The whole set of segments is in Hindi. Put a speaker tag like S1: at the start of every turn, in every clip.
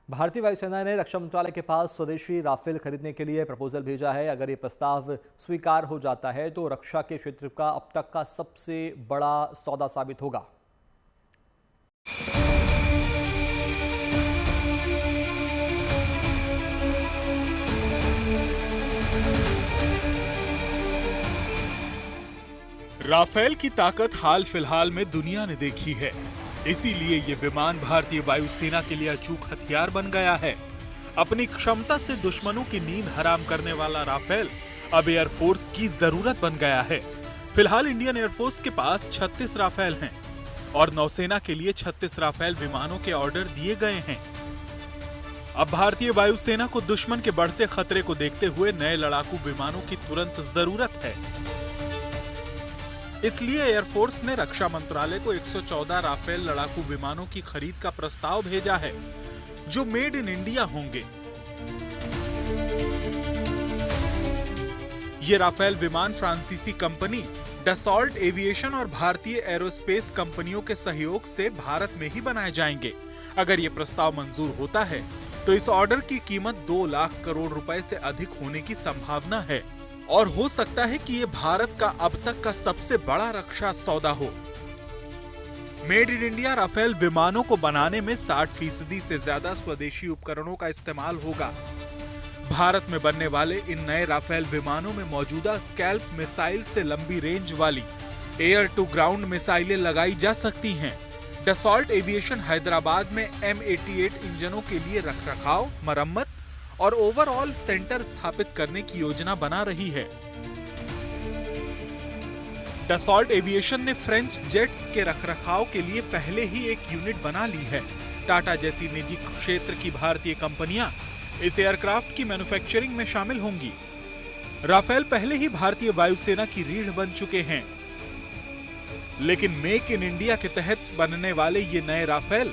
S1: भारतीय वायुसेना ने रक्षा मंत्रालय के पास स्वदेशी राफेल खरीदने के लिए प्रपोजल भेजा है। अगर ये प्रस्ताव स्वीकार हो जाता है तो रक्षा के क्षेत्र का अब तक का सबसे बड़ा सौदा साबित होगा।
S2: राफेल की ताकत हाल फिलहाल में दुनिया ने देखी है, इसीलिए ये विमान भारतीय वायुसेना के लिए अचूक हथियार बन गया है। अपनी क्षमता से दुश्मनों की नींद हराम करने वाला राफेल अब एयरफोर्स की जरूरत बन गया है। फिलहाल इंडियन एयरफोर्स के पास 36 राफेल हैं और नौसेना के लिए 36 राफेल विमानों के ऑर्डर दिए गए हैं। अब भारतीय वायुसेना को दुश्मन के बढ़ते खतरे को देखते हुए नए लड़ाकू विमानों की तुरंत जरूरत है। इसलिए एयरफोर्स ने रक्षा मंत्रालय को 114 राफेल लड़ाकू विमानों की खरीद का प्रस्ताव भेजा है, जो मेड इन इंडिया होंगे। ये राफेल विमान फ्रांसीसी कंपनी डसॉल्ट एविएशन और भारतीय एरोस्पेस कंपनियों के सहयोग से भारत में ही बनाए जाएंगे। अगर ये प्रस्ताव मंजूर होता है तो इस ऑर्डर की कीमत 2 लाख करोड़ रुपए से अधिक होने की संभावना है और हो सकता है कि ये भारत का अब तक का सबसे बड़ा रक्षा सौदा हो। मेड इन इंडिया राफेल विमानों को बनाने में 60% से ज्यादा स्वदेशी उपकरणों का इस्तेमाल होगा। भारत में बनने वाले इन नए राफेल विमानों में मौजूदा स्कैल्प मिसाइल से लंबी रेंज वाली एयर टू ग्राउंड मिसाइलें लगाई जा सकती हैं। डसॉल्ट एविएशन हैदराबाद में M88 इंजनों के लिए रखरखाव, मरम्मत और ओवरऑल सेंटर स्थापित करने की योजना बना रही है। डसॉल्ट एविएशन ने फ्रेंच जेट्स के रखरखाव के लिए पहले ही एक यूनिट बना ली है। टाटा जैसी निजी क्षेत्र की भारतीय कंपनियां इस एयरक्राफ्ट की मैन्युफैक्चरिंग में शामिल होंगी। राफेल पहले ही भारतीय वायुसेना की रीढ़ बन चुके हैं, लेकिन मेक इन इंडिया के तहत बनने वाले ये नए राफेल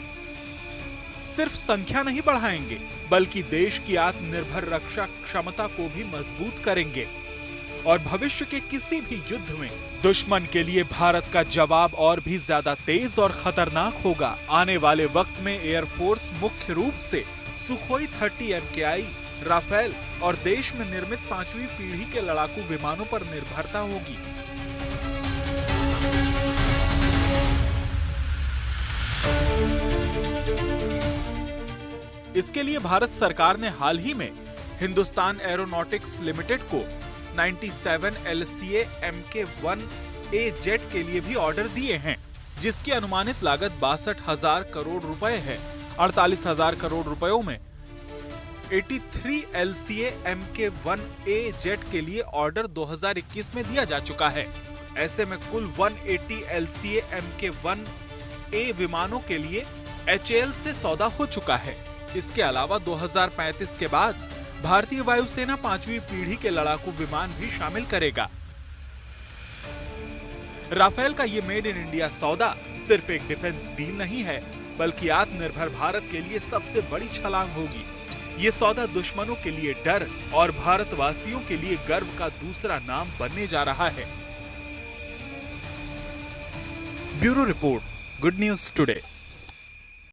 S2: सिर्फ संख्या नहीं बढ़ाएंगे, बल्कि देश की आत्मनिर्भर रक्षा क्षमता को भी मजबूत करेंगे और भविष्य के किसी भी युद्ध में दुश्मन के लिए भारत का जवाब और भी ज्यादा तेज और खतरनाक होगा। आने वाले वक्त में एयरफोर्स मुख्य रूप से सुखोई 30 MKI, राफेल और देश में निर्मित 5वीं पीढ़ी के लड़ाकू विमानों पर निर्भरता होगी। इसके लिए भारत सरकार ने हाल ही में हिंदुस्तान एरोनॉटिक्स लिमिटेड को 97 LCA Mk-1A जेट के लिए भी ऑर्डर दिए हैं, जिसकी अनुमानित लागत 62,000 करोड़ रुपए है। 48,000 करोड़ रुपयों में 83 LCA Mk-1A जेट के लिए ऑर्डर 2021 में दिया जा चुका है। ऐसे में कुल 180 LCA Mk-1A विमानों के लिए HAL से सौदा हो चुका है। इसके अलावा 2035 के बाद भारतीय वायुसेना 5वीं पीढ़ी के लड़ाकू विमान भी शामिल करेगा। राफेल का ये मेड इन इंडिया सौदा सिर्फ एक डिफेंस डील नहीं है, बल्कि आत्मनिर्भर भारत के लिए सबसे बड़ी छलांग होगी। ये सौदा दुश्मनों के लिए डर और भारतवासियों के लिए गर्व का दूसरा नाम बनने जा रहा है। Bureau report, good news today.